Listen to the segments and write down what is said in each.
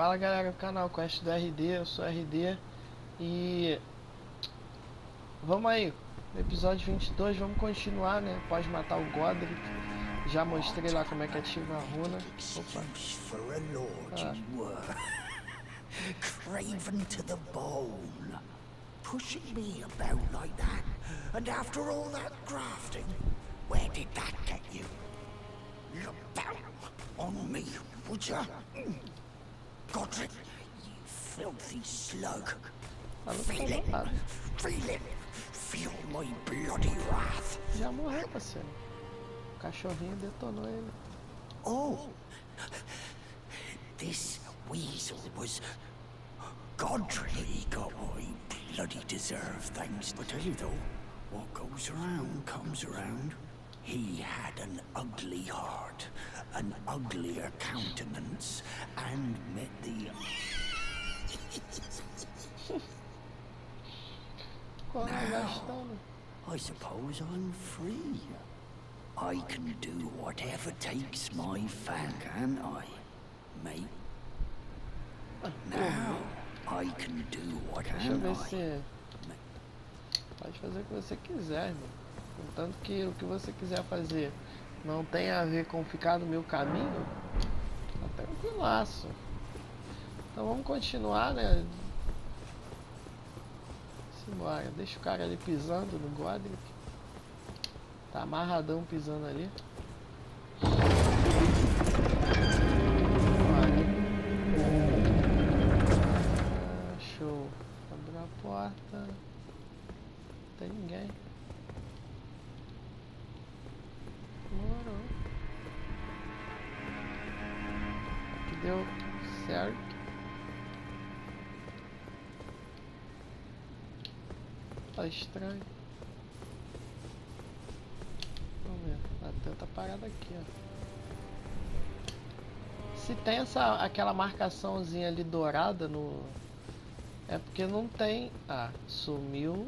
Fala galera do canal Quest do RD, eu sou RD e vamos aí, no episódio 22, vamos continuar, né? Após matar o Godric, já mostrei lá como é que ativa a runa. Opa. Craven to the bone, pushing me about like that, and after all that grafting, where did that get you? Look down on me, would ya? Godric, you filthy slug. Feel it, feel it, feel my bloody wrath. Já morreu, parceiro. O cachorrinho detonou ele. Oh, this weasel was Godric. He got what he bloody deserved, thanks. I tell you though, what goes around comes around. He had an ugly heart, an uglier countenance, and met the... Now, I suppose I'm free. I can do whatever takes my fan, can I, mate? Now, I can do what Deixa eu ver se... Pode fazer o que você quiser, irmão. Contanto que o que você quiser fazer não tem a ver com ficar no meu caminho, tá tranquilaço. Então vamos continuar, né? Simbora, deixa o cara ali pisando no Godric. Tá amarradão pisando ali. Show. Abriu a porta. Não tem ninguém. Demorou. Que deu certo. Tá estranho. Vamos ver. Tem outra parada aqui, ó. Se tem aquela marcaçãozinha ali dourada no... É porque não tem... Ah, sumiu.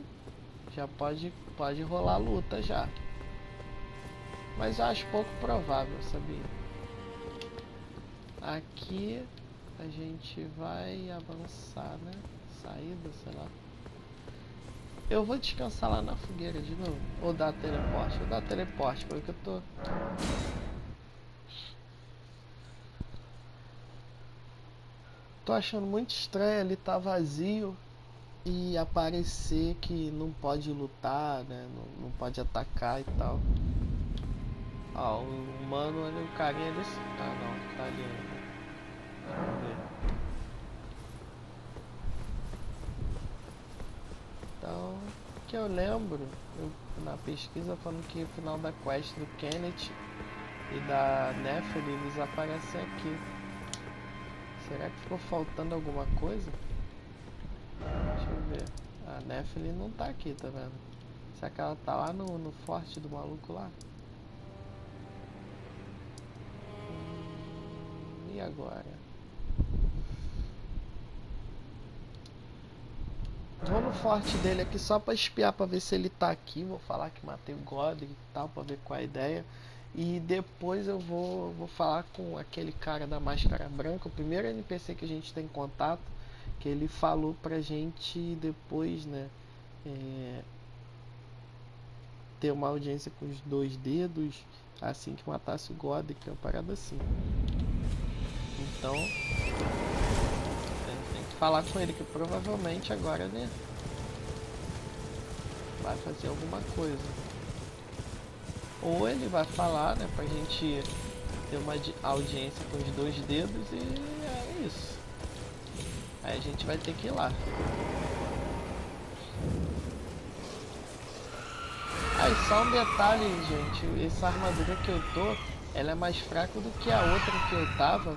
Já pode rolar a luta já. Mas eu acho pouco provável, sabia? Aqui a gente vai avançar, né? Saída, sei lá. Eu vou descansar lá na fogueira de novo. Ou dar teleporte. Vou dar teleporte, porque eu tô... Tô achando muito estranho ele tá vazio e aparecer que não pode lutar, né? Não pode atacar e tal. Ó, o humano ali, o carinha ali... Ah não, tá ali ainda. Vamos ver. Então, o que eu lembro, na pesquisa falando que o final da quest do Kenneth e da Nephili, eles aparecem aqui. Será que ficou faltando alguma coisa? Deixa eu ver. A Nephili não tá aqui, tá vendo? Será que ela tá lá no forte do maluco lá? E agora? Vou no forte dele aqui só pra espiar, pra ver se ele tá aqui. Vou falar que matei o Godric e tal, pra ver qual é a ideia. E depois eu vou falar com aquele cara da máscara branca, o primeiro NPC que a gente tem contato, que ele falou pra gente depois, né, ter uma audiência com os 2 dedos assim que matasse o Godric, uma parada assim. Então tem que falar com ele, que provavelmente agora, né, vai fazer alguma coisa. Ou ele vai falar, né, pra gente ter uma audiência com os 2 dedos e é isso. Aí a gente vai ter que ir lá. Aí só um detalhe, gente, essa armadura que eu tô, ela é mais fraca do que a outra que eu tava.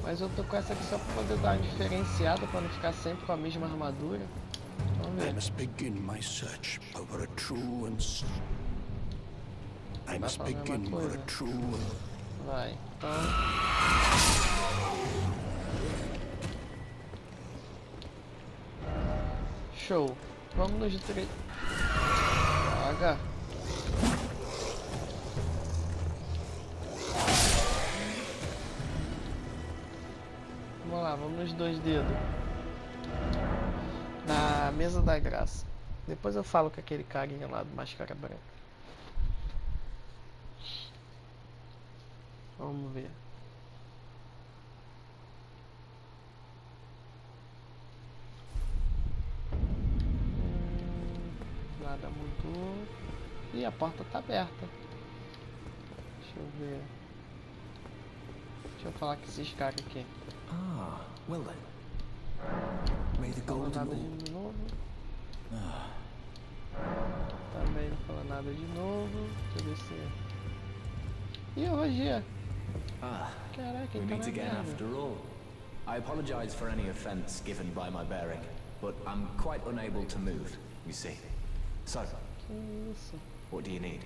Mas eu tô com essa aqui só pra poder dar uma diferenciada, pra não ficar sempre com a mesma armadura. Vamos ver. I must begin my search over a true and... I must begin with a true... Vai, então... Show. Vamos nos direitos. H. Vamos lá, vamos nos dois dedos. Na mesa da graça. Depois eu falo com aquele carinha lá do máscara branca. Vamos ver. Nada mudou. E a porta tá aberta. Deixa eu ver. Deixa eu falar com esses caras aqui. Ah, well then. May the Não fala golden nada Lord. de novo. Também não fala nada de novo. Deixa eu ver se... Ih, Rogia. Caraca, We ele tá meet na again merda. after all. I apologize for any offense given by my bearing, but I'm quite unable to move, you see. So, Que isso? what do you need?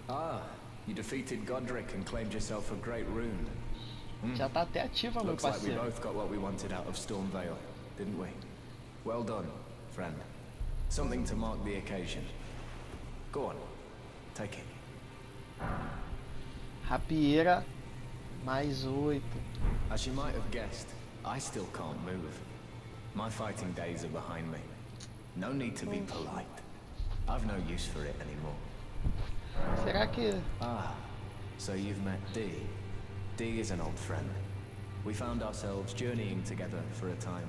Ah, you defeated Godric and claimed yourself a great rune. Já tá até ativa, meu Looks like we parceiro. both got what we wanted out of Stormvale, didn't we? Well done, friend. Something to mark the occasion. Go on, take it. Rapieira mais 8. As you might have guessed, I still can't move. My fighting days are behind me. No need to be polite. I've no use for it anymore. Será que... Ah, so you've met Dee. Dee is an old friend. We found ourselves journeying together for a time,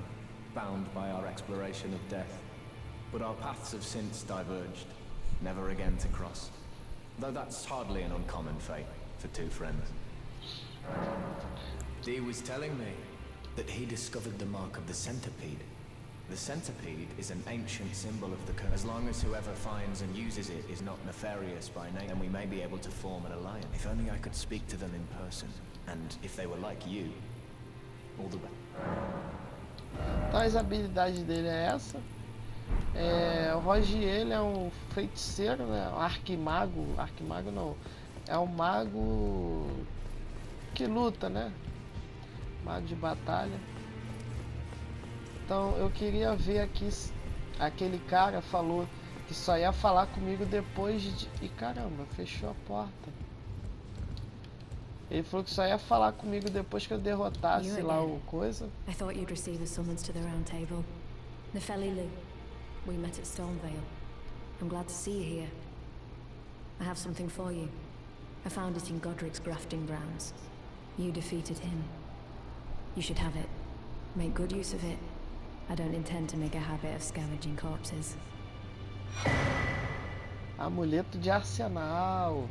bound by our exploration of death. But our paths have since diverged, never again to cross. Though that's hardly an uncommon fate for two friends. Dee was telling me that he discovered the mark of the centipede. The centipede is an ancient symbol of the curse. As long as whoever finds and uses it is not nefarious by name, then we may be able to form an alliance. If only I could speak to them in person, and if they were like you, all the best. Então as habilidades dele é essa. O Rogier, ele é um feiticeiro, né? Um arquimago. Arquimago não. É um mago que luta, né? Mago de batalha. Então eu queria ver aqui. Aquele cara falou que só ia falar comigo depois de... E caramba, fechou a porta. Ele falou que só ia falar comigo depois que eu derrotasse lá o coisa. I thought you'd receive a summons to the round table. Nefeli, we met at Stormvale. I'm glad to see you here. I have something for you. I found it in Godric's grafting grounds. You defeated him. You should have it. Make good use of it. I don't intend to make a habit of scavenging corpses. Amuleto de arsenal.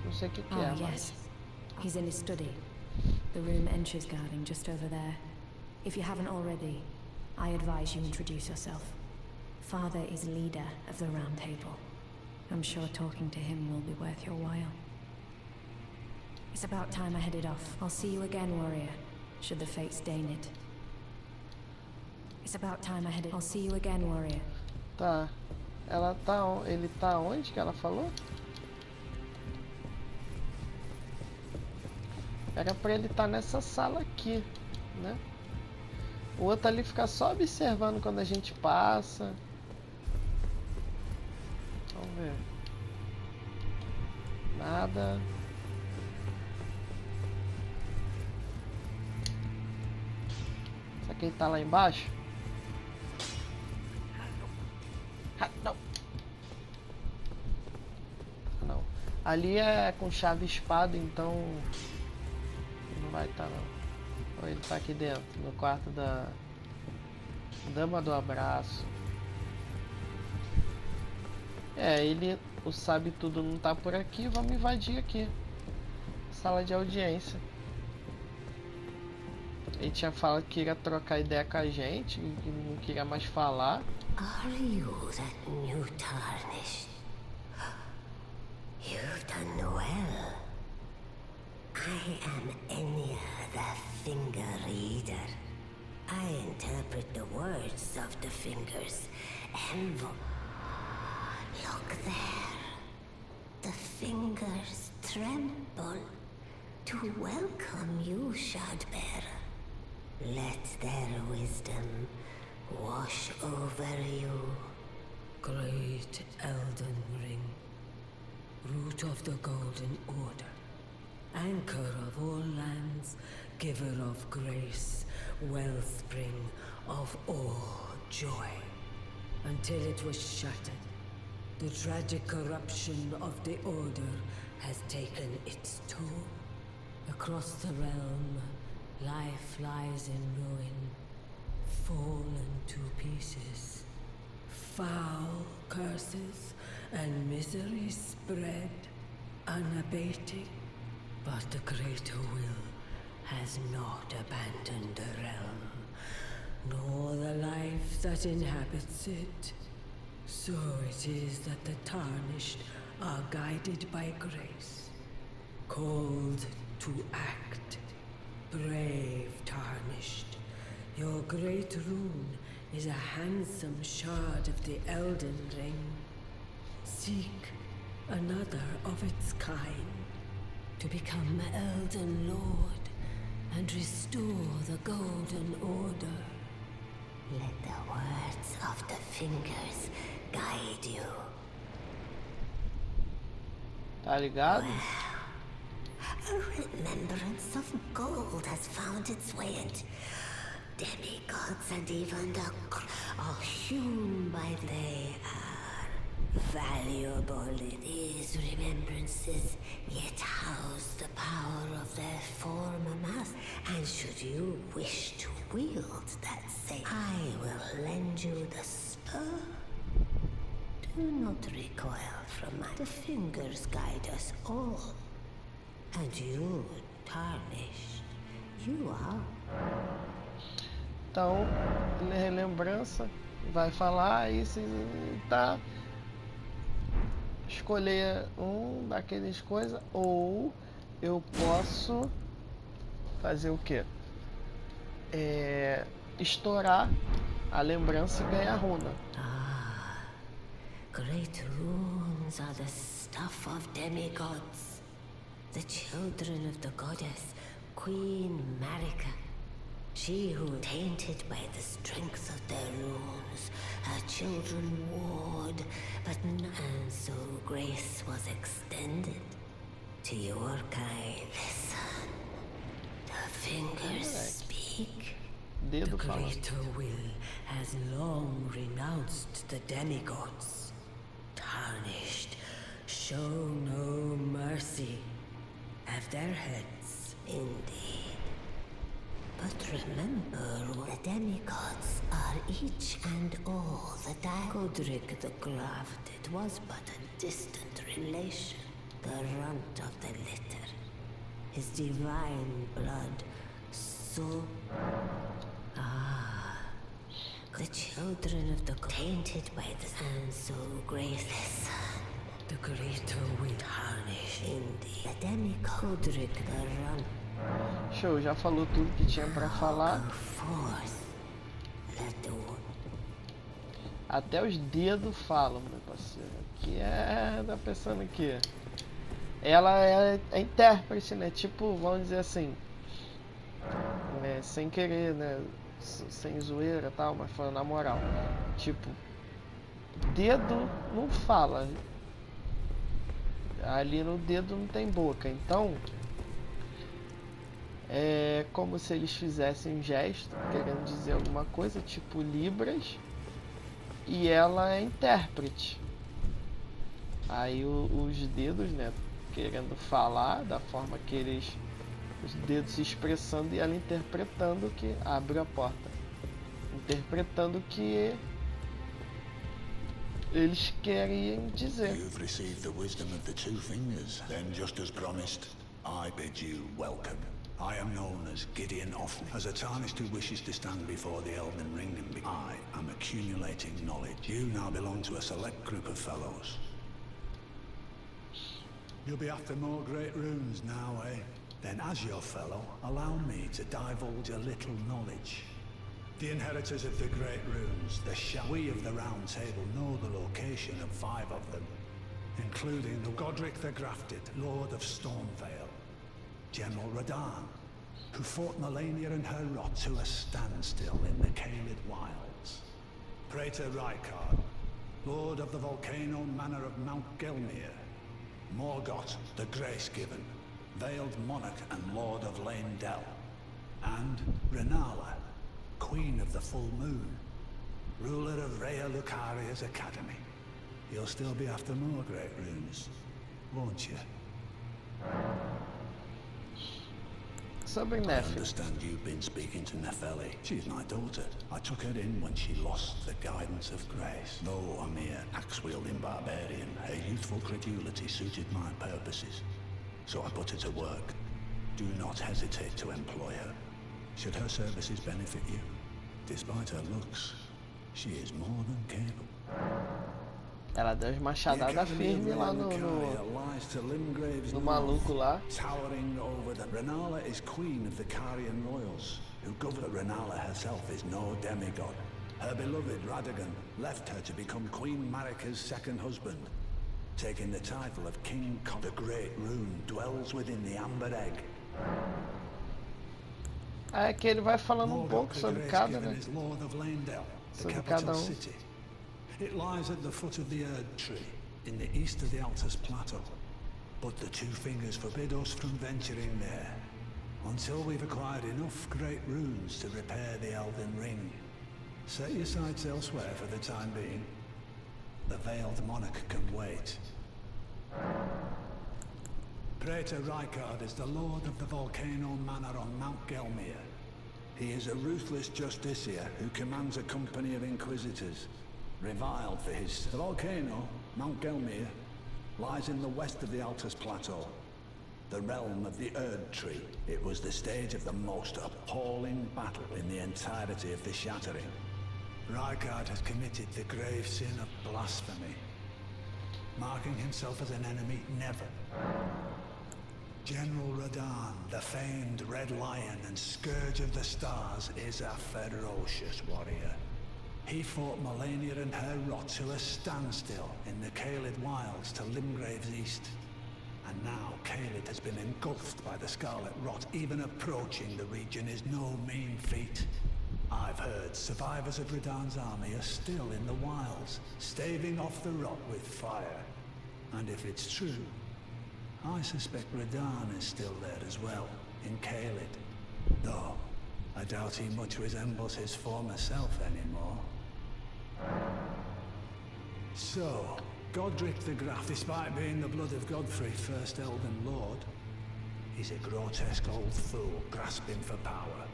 Não sei o que é, Yes. He's in his study. The room entrance guarding just over there. If you haven't already, I advise you introduce yourself. Father is leader of the round table. I'm sure talking to him will be worth your while. It's about time I headed off. I'll see you again, warrior, should the fates deign it. It's about time I headed. I'll see you again, warrior. Tá. Ela tá... Ele tá onde que ela falou? Era pra ele estar nessa sala aqui, né? O outro ali fica só observando quando a gente passa. Vamos ver. Nada. Será que ele tá lá embaixo? Não. Não. Ali é com chave e espada, então não vai estar não. Ou ele tá aqui dentro, no quarto da Dama do Abraço. Ele, o sabe tudo não tá por aqui, vamos invadir aqui. Sala de audiência. Ele tinha falado que iria trocar ideia com a gente, que não queria mais falar. Are you that new tarnished? You've done well. I am Enya, the finger reader. I interpret the words of the fingers and look there. The fingers tremble to welcome you, Shadbearer. Let their wisdom wash over you. Great Elden Ring, root of the Golden Order. Anchor of all lands, giver of grace, wellspring of all joy. Until it was shattered, the tragic corruption of the Order has taken its toll. Across the realm, life lies in ruin, fallen to pieces. Foul curses and misery spread, unabating. But the greater will has not abandoned the realm, nor the life that inhabits it. So it is that the tarnished are guided by grace, called to act. Brave tarnished, your great rune is a handsome shard of the Elden Ring. Seek another of its kind, to become Elden Lord and restore the Golden Order. Let the words of the fingers guide you. Tá ligado? A remembrance of gold has found its way into demigods, and even the are hewn by they are valuable in these remembrances, yet house the power of their former mass. And should you wish to wield that same, I will lend you the spur. Do not recoil from my. The fingers guide us all. And you, tarnished, you are. Então, relembrança, vai falar e se tá escolher um daqueles coisas, ou eu posso fazer o quê? Estourar a lembrança e ganhar runa. Great runes are the stuff of demigods, the children of the goddess, Queen Marika. She who, tainted by the strength of their runes, her children warred, but and so grace was extended to your kind. Listen, the fingers speak. The Dedo fala. greater will has long renounced the demigods. Tarnished, show no mercy. Have their heads. Indeed. But remember, the demigods are each and all the Godric the Grafted was but a distant relation, the runt of the litter. His divine blood, so... the children of the tainted by the and so graceless. The greater will tarnish. Indeed, the demigod Godric the runt. Show, já falou tudo que tinha pra falar. Até os dedos falam, meu parceiro. Que tá pensando aqui. Ela é intérprete, né? Tipo, vamos dizer assim, sem querer, né? Sem zoeira e tal, mas falando na moral. Tipo, dedo não fala. Ali no dedo não tem boca. Então, é como se eles fizessem um gesto, querendo dizer alguma coisa, tipo libras, e ela é intérprete. Aí os dedos, né, querendo falar da forma que eles, os dedos se expressando e ela interpretando o que abre a porta, interpretando o que eles querem dizer. You've received the wisdom of the two fingers. Then, just as promised, I bid you welcome. I am known as Gideon Offley. As a tarnished who wishes to stand before the Elden Ring, and I am accumulating knowledge. You now belong to a select group of fellows. You'll be after more great runes now, eh? Then, as your fellow, allow me to divulge a little knowledge. The inheritors of the great runes, we of the Round Table know the location of 5 of them, including the Godric the Grafted, Lord of Stormvale, General Radahn, who fought Melania and her rot to a standstill in the Caelid Wilds, Praetor Rykard, Lord of the Volcano Manor of Mount Gelmir, Morgoth the Grace-Given, veiled monarch and lord of Legenda, and Renala, queen of the full moon, ruler of Jóia Lugar's academy. You'll still be after more great runes, won't you? Sobre I Nef. understand you've been speaking to Nefeli. She's my daughter. I took her in when she lost the guidance of grace. Though a mere axe-wielding barbarian, her youthful credulity suited my purposes. So I put her to work. Do not hesitate to employ her. Should her services benefit you, despite her looks, she is more than capable. Ela deu as machadadas firmes lá no maluco lá. Towering over the Renala is queen of the Carian royals, who govern. Renala herself is no demigod. Her beloved Radagon left her to become Queen Marika's second husband, taking the title of King Con. The great rune dwells within the amber egg. É que ele vai falando pouco sobre cada, né? Lord of Legenda, the Sobre capital cada city. It lies at the foot of the Erd tree, in the east of the Altus Plateau. But the two fingers forbid us from venturing there, until we've acquired enough great runes to repair the Elden Ring. Set your sights elsewhere for the time being. The veiled monarch can wait. Praetor Rykard is the lord of the Volcano Manor on Mount Gelmir. He is a ruthless justiciar who commands a company of inquisitors, reviled for his... The volcano, Mount Gelmir, lies in the west of the Altus Plateau, the realm of the Erd Tree. It was the stage of the most appalling battle in the entirety of the Shattering. Rykard has committed the grave sin of blasphemy, marking himself as an enemy never. General Radahn, the famed Red Lion and Scourge of the Stars, is a ferocious warrior. He fought Melania and her rot to a standstill in the Caelid Wilds to Limgrave's east. And now Caelid has been engulfed by the Scarlet Rot. Even approaching the region is no mean feat. I've heard survivors of Radahn's army are still in the wilds, staving off the rot with fire. And if it's true, I suspect Radahn is still there as well, in Caelid. Though, I doubt he much resembles his former self anymore. So, Godric the Graf, despite being the blood of Godfrey, first Elden Lord, he's a grotesque old fool grasping for power.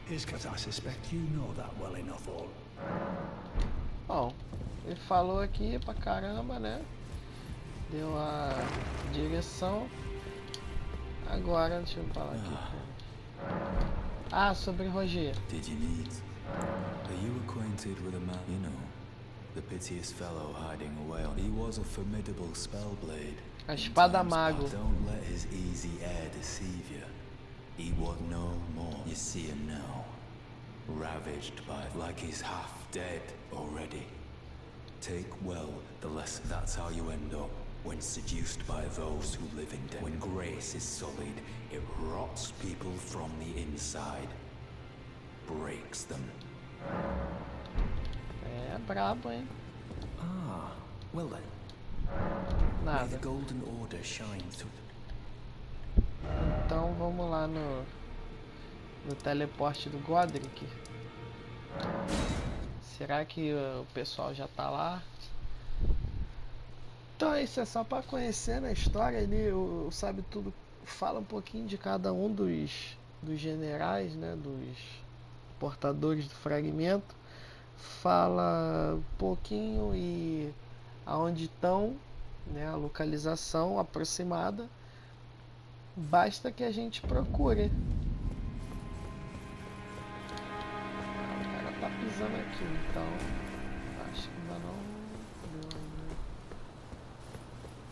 His cut, I suspect you know that well enough, all. Bom, ele falou aqui pra caramba, né? Deu a direção. Agora, deixa eu falar aqui. Ah, sobre Roger. Did you need? Are you acquainted with a man? You know, the piteous fellow hiding away. He was a formidable spellblade. A Espada Mago. Don't let his easy air deceive you. He was no more. You see him now, ravaged by, like he's half dead already. Take well the lesson. That's how you end up when seduced by those who live in death. When grace is sullied, it rots people from the inside, breaks them. É brabo, hein? Ah, well then. May Nada. the golden order shine through. Então vamos lá no teleporte do Godric. Será que o pessoal já tá lá? Então isso é só para conhecer a história ali, o Sabe Tudo fala um pouquinho de cada um dos generais, né, dos portadores do fragmento, fala um pouquinho e aonde estão, né, a localização aproximada, basta que a gente procure. O cara tá pisando aqui, então acho que ainda não deu, né?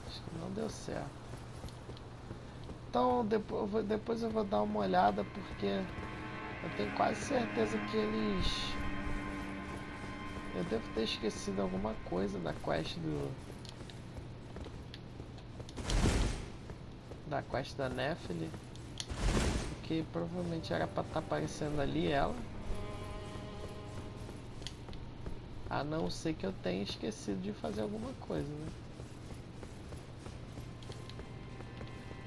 Acho que não deu certo. Então depois eu vou dar uma olhada, porque eu tenho quase certeza que eles... Eu devo ter esquecido alguma coisa da quest da Nefeli, porque provavelmente era para estar aparecendo ali ela, a não ser que eu tenha esquecido de fazer alguma coisa, né?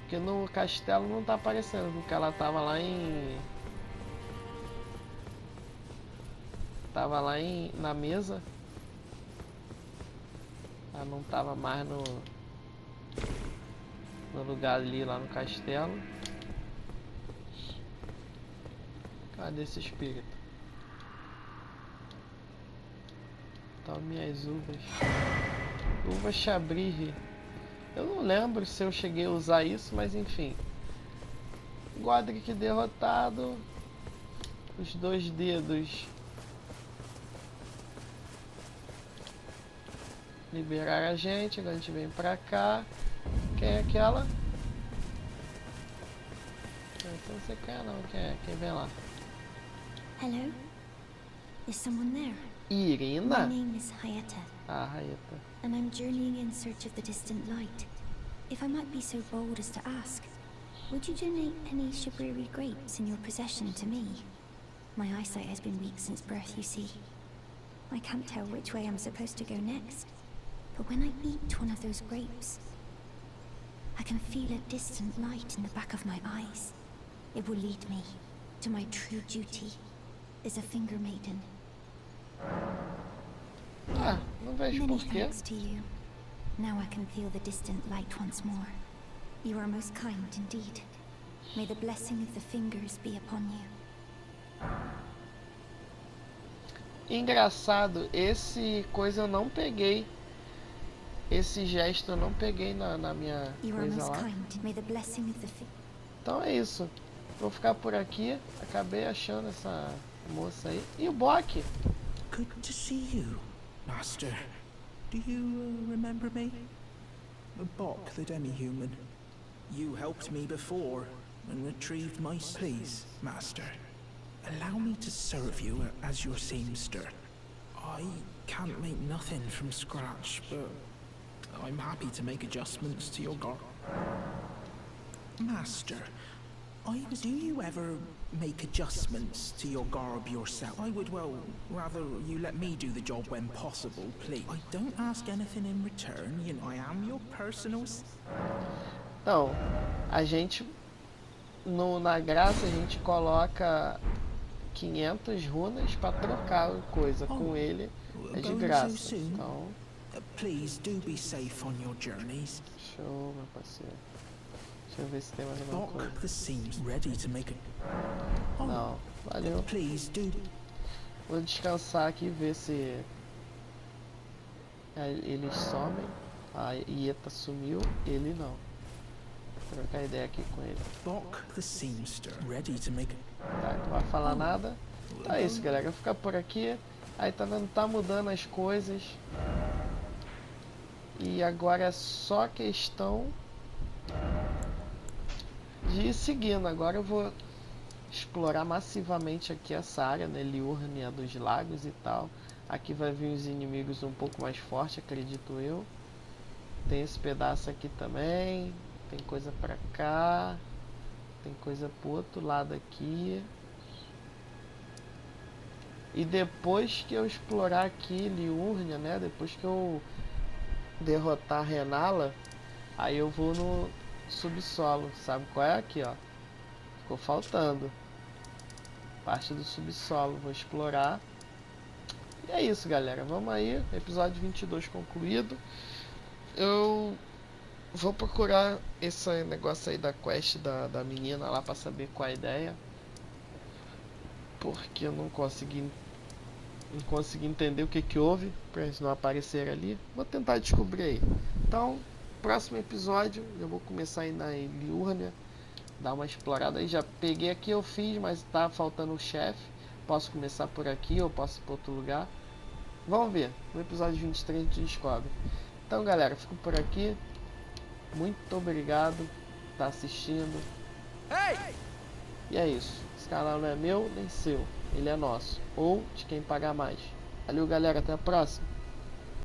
Porque no castelo não tá aparecendo, porque ela tava lá em... na mesa. Ela não tava mais no lugar ali, lá no castelo. Cadê esse espírito? Então, minhas uvas. Uva chabrirre. Eu não lembro se eu cheguei a usar isso, mas enfim. Godric derrotado. Os dois dedos. Liberar a gente. Agora a gente vem pra cá. Quem é aquela? Então você quer não, quem é? Quem vem lá? Hello? Is someone there? Irina? My name is Hayata, Ah, Hayata. and I'm journeying in search of the distant light. If I might be so bold as to ask, would you donate any Shabriri grapes in your possession to me? My eyesight has been weak since birth, you see. I can't tell which way I'm supposed to go next. But when I eat one of those grapes, I can feel a distant light in the back of my eyes. It will lead me to my true duty as a finger maiden. Ah, não vejo Many porquê. thanks to you. Now I can feel the distant light once more. You are most kind indeed. May the blessing of the fingers be upon you. Engraçado, esse coisa eu não peguei. Esse gesto eu não peguei na minha You are coisa most lá. kind. May the blessing of the Então é isso. Vou ficar por aqui. Acabei achando essa moça aí. E o Bock? Good to see you, Master. Do you remember me? Bok, the demi-human. You helped me before and retrieved my... Please, Master, allow me to serve you as your seamster. I can't make nothing from scratch, but I'm happy to make adjustments to your garb. Master, do you ever make adjustments to your garb yourself? I would, well, rather you let me do the job when possible, please. I don't ask anything in return, you know, I am your personal... Então, a gente na graça a gente coloca 500 runas para trocar coisa com ele, é de graça. Então, please do be safe on your journeys. show, meu parceiro. Deixa eu ver se tem mais alguma coisa. The seams ready to make a... Não, valeu. Please do... Vou descansar aqui e ver se eles somem. A Ieta sumiu, ele não. Vou trocar ideia aqui com ele. Bok the seamster ready to make a... Tá, não vai falar nada. Então é isso, galera. Eu vou ficar por aqui. Aí tá vendo, tá mudando as coisas. E agora é só questão de ir seguindo. Agora eu vou explorar massivamente aqui essa área, né? Liurnia dos lagos e tal. Aqui vai vir os inimigos um pouco mais fortes, acredito eu. Tem esse pedaço aqui também. Tem coisa pra cá. Tem coisa pro outro lado aqui. E depois que eu explorar aqui Liurnia, né? Depois que eu derrotar a Renala, aí eu vou no subsolo. Sabe qual é? Aqui, ó. Ficou faltando. Parte do subsolo. Vou explorar. E é isso, galera. Vamos aí. Episódio 22 concluído. Eu vou procurar esse negócio aí da quest da menina lá pra saber qual é a ideia. Porque eu não consegui entender o que houve pra eles não aparecerem ali. Vou tentar descobrir aí. Então, próximo episódio eu vou começar aí na Liurnia, dar uma explorada aí. Já peguei aqui, eu fiz, mas tá faltando o chefe. Posso começar por aqui ou posso ir para outro lugar. Vamos ver. No episódio 23 a gente descobre. Então, galera, fico por aqui. Muito obrigado por estar assistindo. E é isso. Esse canal não é meu nem seu. Ele é nosso. Ou de quem pagar mais. Valeu, galera. Até a próxima.